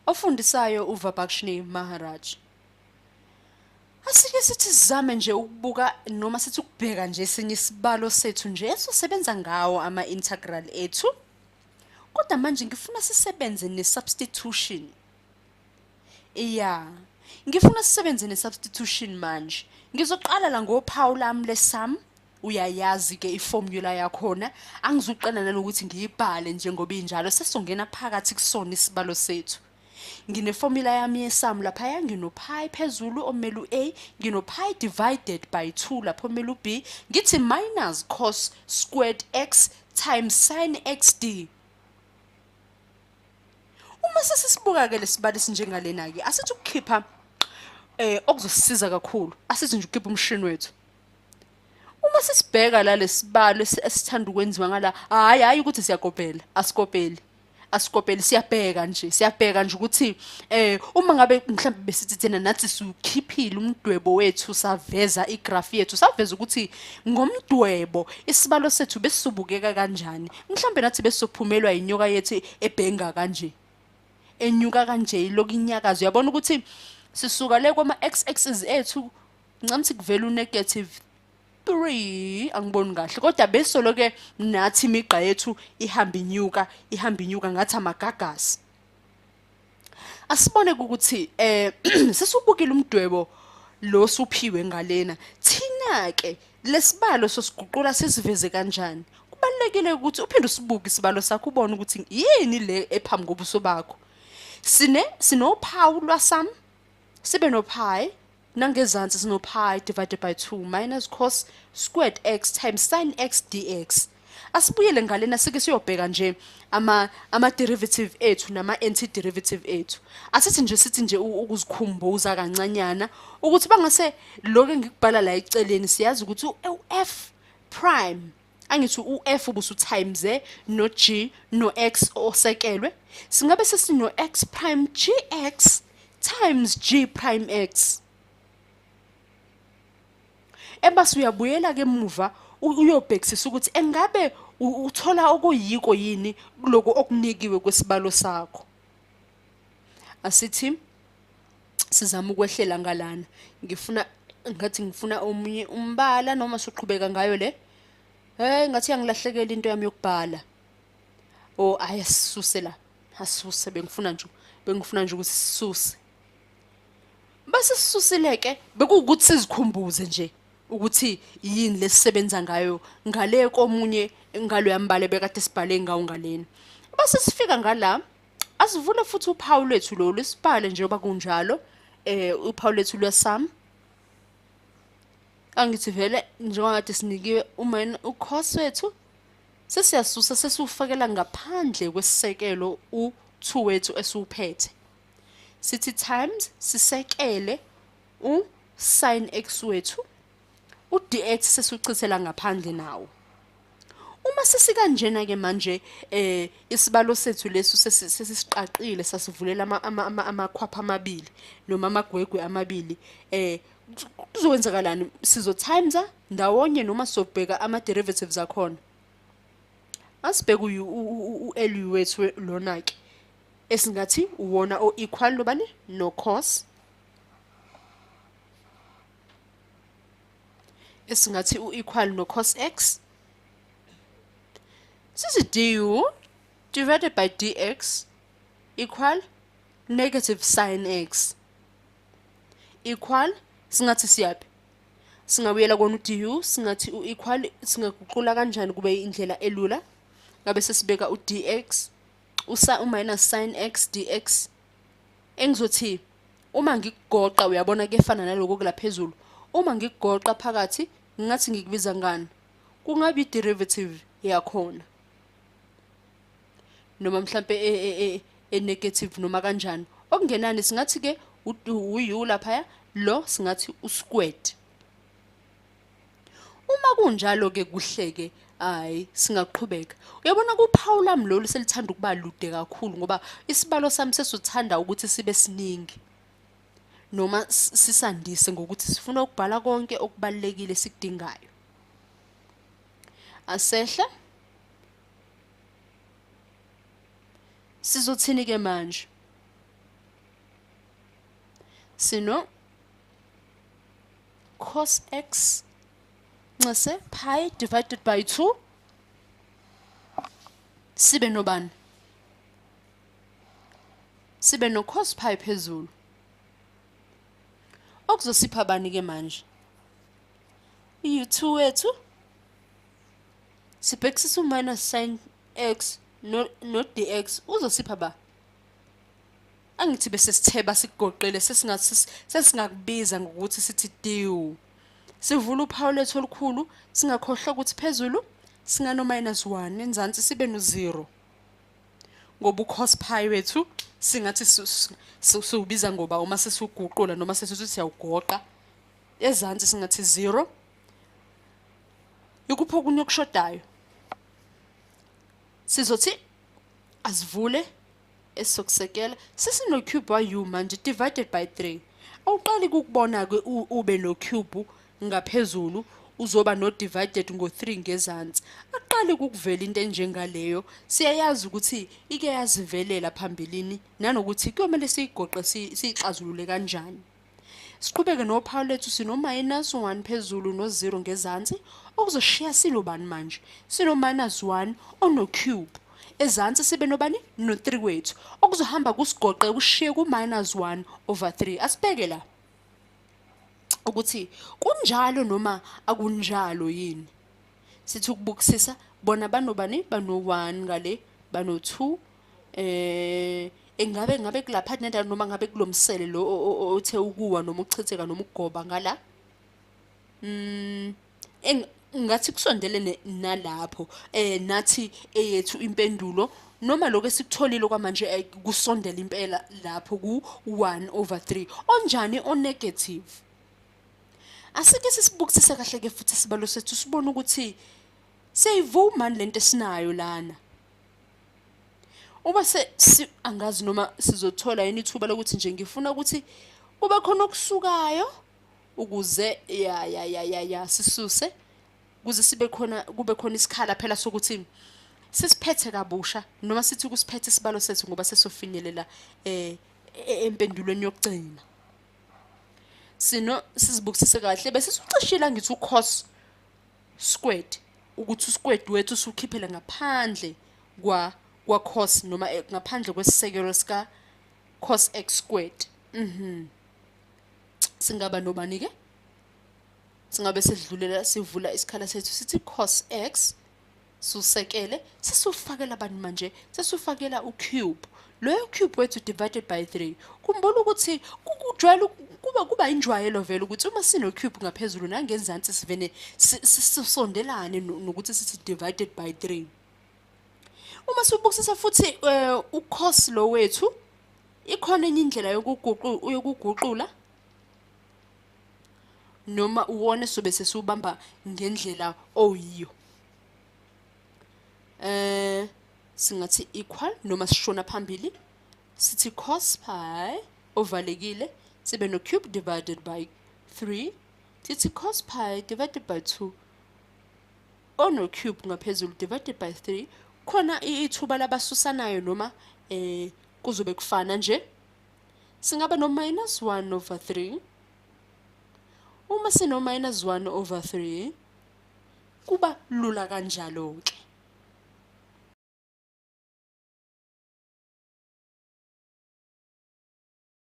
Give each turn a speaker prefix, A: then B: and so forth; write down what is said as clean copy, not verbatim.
A: ofundisayo uVabhakshini Maharaj. Asike sithi sizame nje ukubuka noma sithi ukubheka nje esinye isibalo sethu nje esosebenza ngawo ama-integral ethu. Kodwa manje ngifuna sisebenze ne-substitution. Ngifuna sisebenze ne-substitution manje. Ngizoqala la ngophawu lami lesam. Uyayazi ke iformula yakhona. Angizuqala nalokuthi ngiyibhale njengoba injalo sesongena phakathi kusona isibalo sethu. Ngineformula yami yesum lapha ngino pi phezulu omele u-a, ngino pi divided by 2 lapho omele u-b, ngithi minus cos squared x times sin xd. Uma sesisibuka ke lesibalo sinjengalena ke asithi ukukhipha okuzosisiza kakhulu asithi nje ukhipha umshini wethu. Uma sisibheka la lesibalo esithanda ukwenziwa ngala hayi ukuthi siyakopela asikopeli siyabheka nje ukuthi uma ngabe mhlawumbe besithi thina nathi sukhiphile umdwebo wethu saveza igraph yethu saveza ukuthi ngomdwebo isibalo sethu besubukeka kanjani mhlawumbe nathi besophumelwa inyoka yethu ebhenga kanje enyuka kanje iloku inyakazo uyabona ukuthi sisuka le kwama x-axis ethu ncamthi kuvela u-negative 3 angiboni kahle kodwa besoloke nathi imigqa yethu ihamba inyuka ngathi amagagasi. Asibone ukuthi sesubukile umdwebo lo suphiwe ngalena thina ke lesibalo sosiguqula sisiveze kanjani. Kubalekile ukuthi uphinde usibuke isibalo sakho ubone ukuthi yini le ephambi kobuso bakho. Sinophawu lwasam sibe no pi nangezansi sino pi divided by 2 minus cos squared x times sin x dx. Asibuyele ngalena sike siyobheka nje ama-derivative ethu nama-antiderivative ethu. Sithi nje ukuzikhumbuza kancanyana ukuthi bangase lokho engikubhala la eceleni siyazi ukuthi u-f prime angithi u-f ubusu times no g no x osekelwe. Singabe sesino x prime gx times g prime x. Ebase uyabuyela ke emuva uyobhekisisa ukuthi engabe uthola okuyiko yini kuloko okunikiwe kwesibalo sakho. Asithi sizama ukwehlela ngalana. Ngifuna omunye umbala noma soqhubeka ngayo le. Ngathi yangilahlekela into yami yokubhala. Ayasisuse la. Asuse bengifuna nje ukuthi sisuse. Base sisusileke bekuwukuthi sizikhumbuze nje ukuthi yini lesisebenza ngayo ngale komunye ngalo yambale bekade sibhale ngawo ngalena. Base sifika ngala asivule futhi uphawu lwethu lo lesibhale njengoba kunjalo uphawu lwethu lwesam. Angithi vele njengoba kade sinikiwe u-cos wethu sesiyasusa sesufakela ngaphandle kwesisekelo u2 wethu esiuphethe. Sithi times sisekele u-sin x wethu u-dx sesuchithela ngaphandle nawo. Uma sesikanjena ke manje isibalo sethu leso sesisiqaqile sasivulela amakhwapha amabili noma amagwegwe amabili kuzokwenzakalani sizo times ndawonye noma sobheka ama derivatives akhona. Asibheka u-L wethu lona ke esingathi uwona o-equal lobani no cos esingathi u-equal no cos x sithi du divided by dx equal negative sin x equal singathi siyapi singabuyela kona u-du singathi u-equal singaguqula kanjani kube indlela elula ngabe sesibeka u-dx u-minus sin x dx engizothi uma ngikugoqa uyabona kefana naloko kula phezulu uma ngikugoqa phakathi ngathi ngikubiza ngani kungabe i-derivative yakhona noma mhlambe negative noma kanjani okungenani singathi ke u lapha lo singathi u-squared. Uma kunjalo ke kuhleke singaqhubeka. Uyabona kuphawu lami lolu selithanda ukuba lude kakhulu ngoba isibalo sami sesuthanda ukuthi sibe siningi noma sisandise ngokuthi sifuna ukubhala konke okubalekile sikudingayo. Asehla sizothini ke manje sino cos x ncese pi divided by 2 sibe nobani? Sibe no cos pi phezulu. Okuzosipha bani ke manje? U2 wethu sibhekisisa minus sin x no dx uzosipha ba? Angithi bese sitheba sikugoqele sesingakubiza ngokuthi sithi du. Sivula uphawu lethu olukhulu singakhohlwa ukuthi phezulu singano minus 1 enzansi sibe no 0. Ngoba cos pi wethu singathi siubiza ngoba uma sesiguqula noma sesithi siyawugoqa ezansi singathi 0. Yikupho kunye okushodayo. Sizothi asivule esokusekela sesino cube wa u manje divided by 3. Awuqali ukubona ke ube no cube ngaphezulu uzoba no divided ngo3 ngezansi. Aqali ukuvela into enjengaleyo. Siyayazi ukuthi ike yazivelela phambilini nanokuthi kuyomela siyigoqe sixazulule kanjani. Siqhubeke nophawu lethu sino minus 1 phezulu no 0 ngezansi okuzoshiya silobani manje? Sino minus 1 ono cube. Ezansi sibe nobani? No 3 wethu. Okuzohamba kusigoqe kushiye ku minus 1 over 3. Asibheke la. Ukuthi kunjalo noma akunjalo yini? Sithi ukubukisisa bona banobani? Bano 1 ngale, bano 2 ngabe kulapha nenda noma ngabe kulomsele lo othe ukuwa noma uchitheka noma ukugoba ngala. Ngathi kusondele nalapho nathi eyethu impendulo noma lokho esikutholile kwamanje kusondela impela lapho ku 1 over 3 onjani o negative. Asike sisibukisise kahle ke futhi sibalo sethu sibone ukuthi seyivuma lento esinayo lana. Uma angazi noma sizothola yini ithuba lokuthi nje ngifuna ukuthi kube khona okusukayo ukuze sisuse kuze sibe khona kube khona isikhala phela sokuthi sisiphethe kabusha noma sithi kusiphethe isibalo sethu ngoba sesofinyelela empendulweni yokugcina. Sino sizibukisise kahle bese sicishila ngithi cos squared ukuthi squared wethu usukhiphela ngaphandle kwa cos noma ngaphandle kwesisekelo sika cos x squared. Singaba nobani ke? Singabe sedlulela sivula isikhala sethu sithi cos x susekele sesufakela bani manje? Sesufakela ucube. Lo cube wethu divided by 3. Kumbona ukuthi kujwayele kuba injwayelo vele ukuthi uma sino cube ngaphezulu nangenzansi sivene sisondelane nokuthi sithi divided by 3. Uma sibukisisa futhi ucos lo wethu ikhona enye indlela yokuguqula noma uwone sobe sesubamba ngendlela oyiyo. Singathi equal noma sishona phambili sithi cos pi overlekile sibe no cube divided by 3 sithi cos pi divided by 2 ono cube ngaphezulu divided by 3 khona ithuba labasusanayo noma kuzobe kufana nje. Singaba no minus 1 over 3. Uma sino minus 1 over 3 kuba lula kanjalo ke.